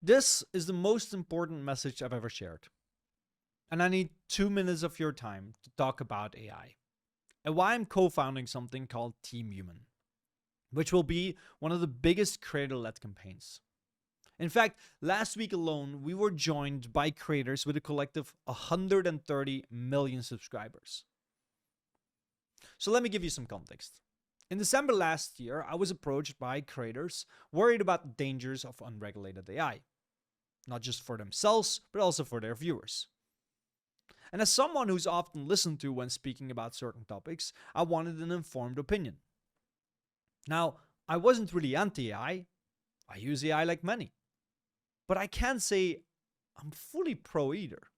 This is the most important message I've ever shared, and I need 2 minutes of your time to talk about AI and why I'm co founding something called Team Human, which will be one of the biggest creator led campaigns. In fact, last week alone, we were joined by creators with a collective 130 million subscribers. So let me give you some context. In December last year, I was approached by creators worried about the dangers of unregulated AI, not just for themselves, but also for their viewers. And as someone who's often listened to when speaking about certain topics, I wanted an informed opinion. Now, I wasn't really anti AI, I use AI like many, but I can't say I'm fully pro either.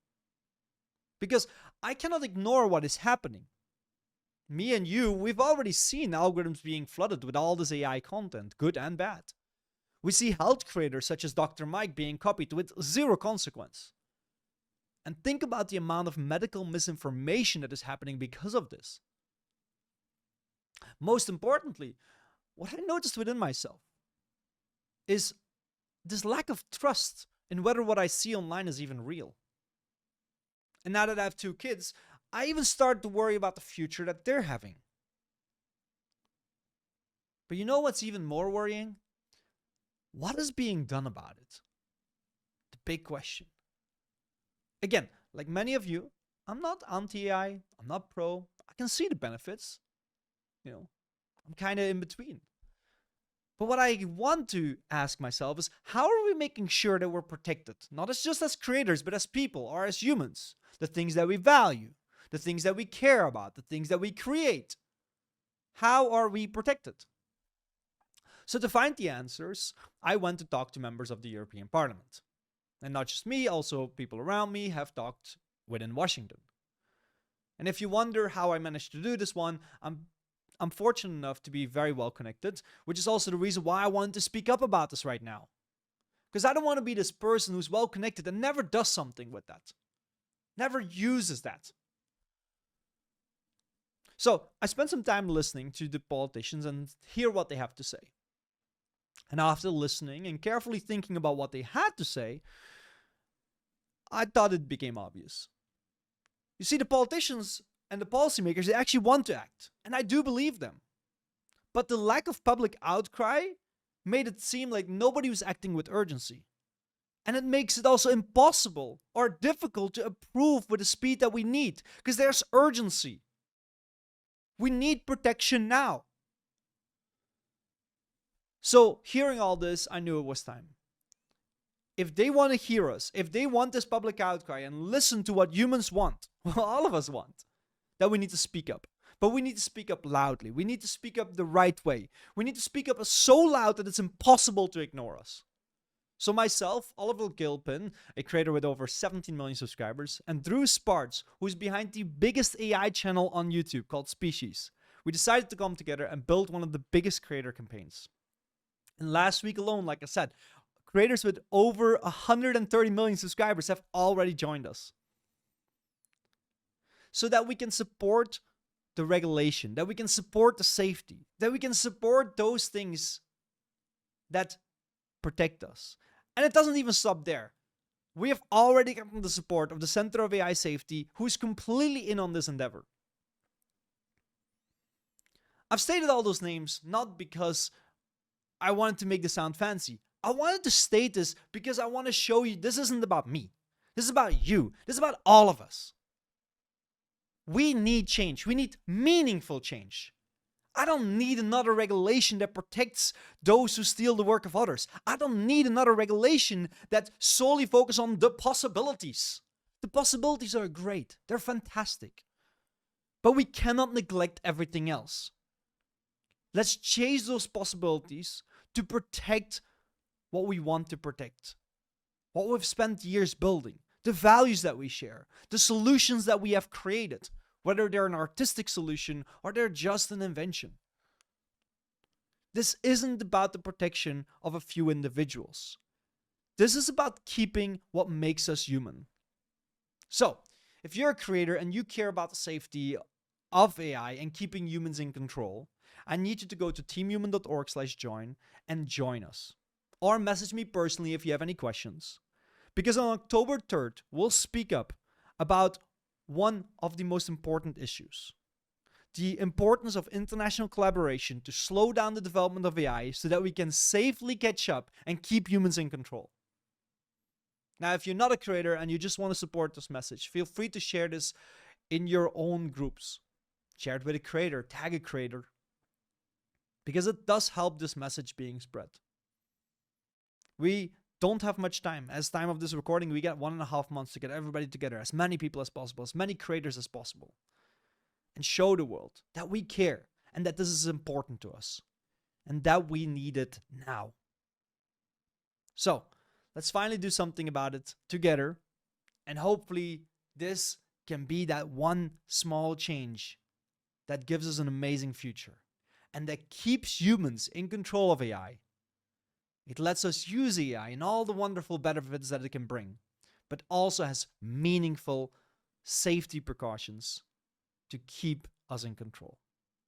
Because I cannot ignore what is happening. Me and you, we've already seen algorithms being flooded with all this AI content, good and bad. We see health creators such as Dr. Mike being copied with zero consequence. And think about the amount of medical misinformation that is happening because of this. Most importantly, what I noticed within myself is this lack of trust in whether what I see online is even real. And now that I have 2 kids, I even start to worry about the future that they're having. But you know what's even more worrying? What is being done about it? The big question. Again, like many of you, I'm not anti AI, I'm not pro. I can see the benefits. You know, I'm kind of in between. But what I want to ask myself is how are we making sure that we're protected? Not as just as creators, but as people or as humans. The things that we value, the things that we care about, the things that we create. How are we protected? So to find the answers, I went to talk to members of the European Parliament. And not just me, also people around me have talked within Washington. And if you wonder how I managed to do this one, I'm fortunate enough to be very well connected, which is also the reason why I wanted to speak up about this right now. Because I don't want to be this person who's well connected and never does something with that, never uses that. So I spent some time listening to the politicians and hear what they have to say. And after listening and carefully thinking about what they had to say, I thought it became obvious. You see, the politicians and the policymakers, they actually want to act, and I do believe them. But the lack of public outcry made it seem like nobody was acting with urgency. And it makes it also impossible or difficult to approve with the speed that we need, because there's urgency. We need protection now. So, hearing all this, I knew it was time. If they want to hear us, if they want this public outcry and listen to what humans want, well, all of us want, then we need to speak up. But we need to speak up loudly. We need to speak up the right way. We need to speak up so loud that it's impossible to ignore us. So myself, Oliver Gilpin, a creator with over 17 million subscribers, and Drew Sparts, who's behind the biggest AI channel on YouTube called Species, we decided to come together and build one of the biggest creator campaigns. And last week alone, like I said, creators with over 130 million subscribers have already joined us. So that we can support the regulation, that we can support the safety, that we can support those things that protect us. And it doesn't even stop there. We have already gotten the support of the Center of AI Safety, who is completely in on this endeavor. I've stated all those names not because I wanted to make this sound fancy. I wanted to state this because I want to show you this isn't about me. This is about you. This is about all of us. We need change. We need meaningful change. I don't need another regulation that protects those who steal the work of others. I don't need another regulation that solely focuses on the possibilities. The possibilities are great. They're fantastic. But we cannot neglect everything else. Let's chase those possibilities to protect what we want to protect. What we've spent years building. The values that we share. The solutions that we have created. Whether they're an artistic solution or they're just an invention. This isn't about the protection of a few individuals. This is about keeping what makes us human. So, if you're a creator and you care about the safety of AI and keeping humans in control, I need you to go to teamhuman.org/join and join us. or message me personally if you have any questions. Because on October 3rd, we'll speak up about one of the most important issues: the importance of international collaboration to slow down the development of AI so that we can safely catch up and keep humans in control. Now, if you're not a creator and you just want to support this message, feel free to share this in your own groups. Share it with a creator, tag a creator, because it does help this message being spread. We don't have much time. As time of this recording, we got 1.5 months to get everybody together, as many people as possible, as many creators as possible, and show the world that we care and that this is important to us and that we need it now. So let's finally do something about it together, and hopefully this can be that one small change that gives us an amazing future and that keeps humans in control of AI. It lets us use AI and all the wonderful benefits that it can bring, but also has meaningful safety precautions to keep us in control.